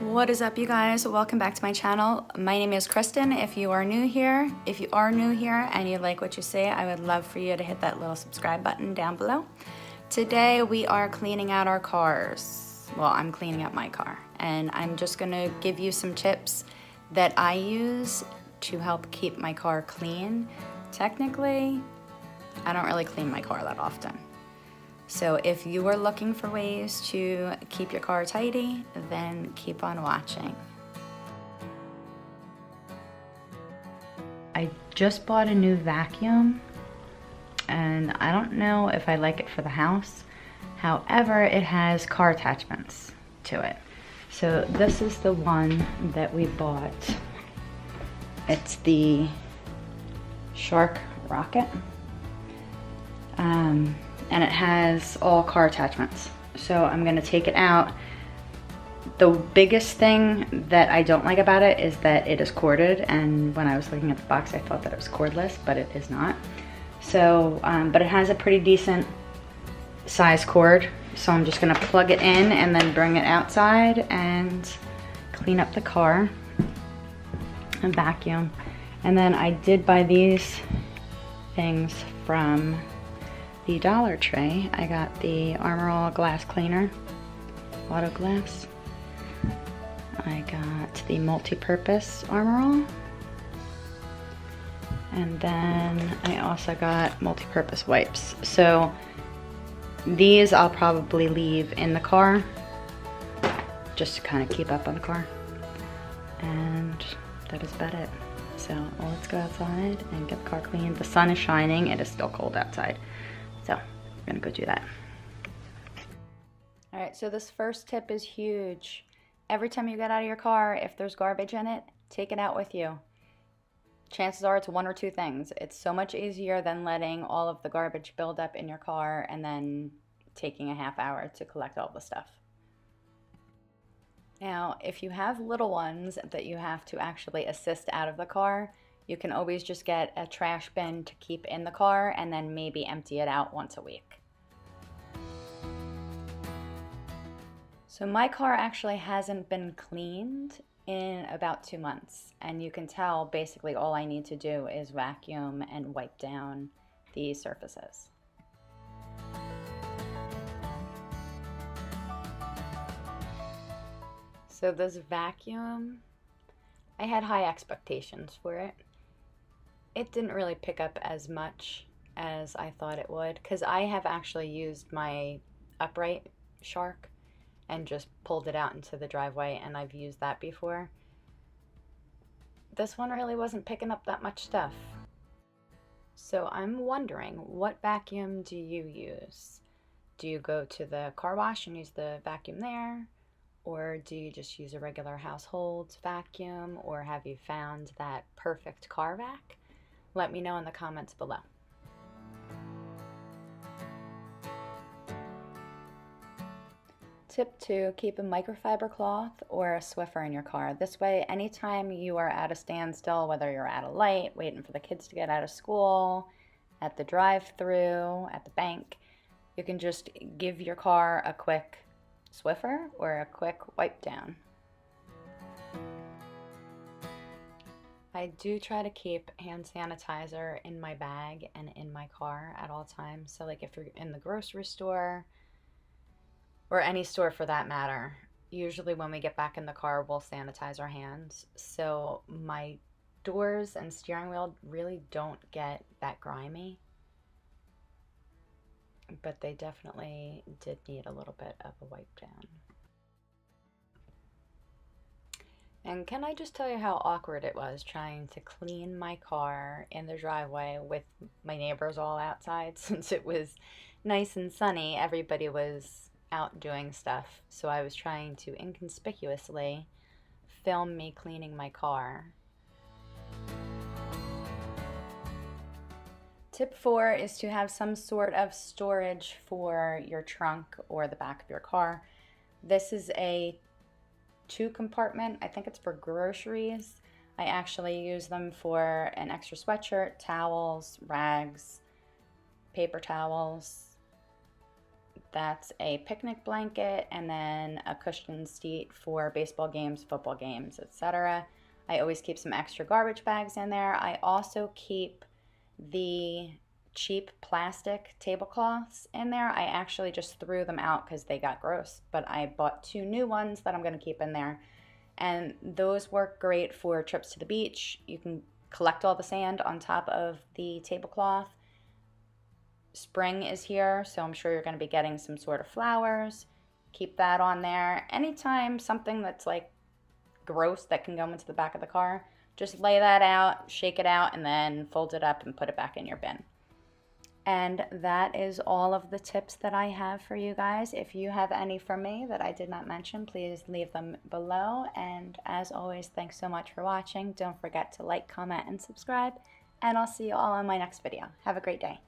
What is up, you guys? Welcome back to my channel. My name is Kristen. If you are new here and you like what you see, I would love for you to hit that little subscribe button down below. Today we are cleaning out our cars. Well, I'm cleaning out my car, and I'm just gonna give you some tips that I use to help keep my car clean. Technically, I don't really clean my car that often. So if you are looking for ways to keep your car tidy, then keep on watching. I just bought a new vacuum, and I don't know if I like it for the house. However, it has car attachments to it. So this is the one that we bought. It's the Shark Rocket. And it has all car attachments. So I'm gonna take it out. The biggest thing that I don't like about it is that it is corded, and when I was looking at the box I thought that it was cordless, but it is not. So, but it has a pretty decent size cord, so I'm just gonna plug it in and then bring it outside and clean up the car and vacuum. And then I did buy these things from the Dollar Tree. I got the Armor All glass cleaner, auto glass. I got the multi-purpose Armor All. And then I also got multi-purpose wipes. So these I'll probably leave in the car just to kind of keep up on the car. And that is about it. So let's go outside and get the car clean. The sun is shining. It is still cold outside. So I'm gonna go do that. All right, so this first tip is huge. Every time you get out of your car, if there's garbage in it, take it out with you. Chances are it's one or two things. It's so much easier than letting all of the garbage build up in your car and then taking a half hour to collect all the stuff. Now, if you have little ones that you have to actually assist out of the car, you can always just get a trash bin to keep in the car and then maybe empty it out once a week. So my car actually hasn't been cleaned in about 2 months, and you can tell basically all I need to do is vacuum and wipe down the surfaces. So this vacuum, I had high expectations for it. It didn't really pick up as much as I thought it would, because I have actually used my upright Shark and just pulled it out into the driveway, and I've used that before. This one really wasn't picking up that much stuff. So I'm wondering, what vacuum do you use? Do you go to the car wash and use the vacuum there? Or do you just use a regular household vacuum? Or have you found that perfect car vac? Let me know in the comments below. Tip 2, keep a microfiber cloth or a Swiffer in your car. This way, anytime you are at a standstill, whether you're at a light, waiting for the kids to get out of school, at the drive-thru, at the bank, you can just give your car a quick Swiffer or a quick wipe down. I do try to keep hand sanitizer in my bag and in my car at all times. So like if you're in the grocery store or any store for that matter, usually when we get back in the car, we'll sanitize our hands. So my doors and steering wheel really don't get that grimy, but they definitely did need a little bit of a wipe down. And can I just tell you how awkward it was trying to clean my car in the driveway with my neighbors all outside. Since it was nice and sunny, everybody was out doing stuff. So I was trying to inconspicuously film me cleaning my car. Tip 4 is to have some sort of storage for your trunk or the back of your car. This is a 2-compartment. I think it's for groceries. I actually use them for an extra sweatshirt, towels, rags, paper towels, That's a picnic blanket and then a cushioned seat for baseball games, football games, etc. I always keep some extra garbage bags in there. I also keep the cheap plastic tablecloths in there. I actually just threw them out because they got gross, but I bought 2 new ones that I'm going to keep in there. And those work great for trips to the beach. You can collect all the sand on top of the tablecloth. Spring is here, so I'm sure you're going to be getting some sort of flowers. Keep that on there. Anytime something that's like gross that can go into the back of the car, just lay that out, shake it out, and then fold it up and put it back in your bin. And that is all of the tips that I have for you guys. If you have any for me that I did not mention, please leave them below. And as always, thanks so much for watching. Don't forget to like, comment, and subscribe. And I'll see you all in my next video. Have a great day.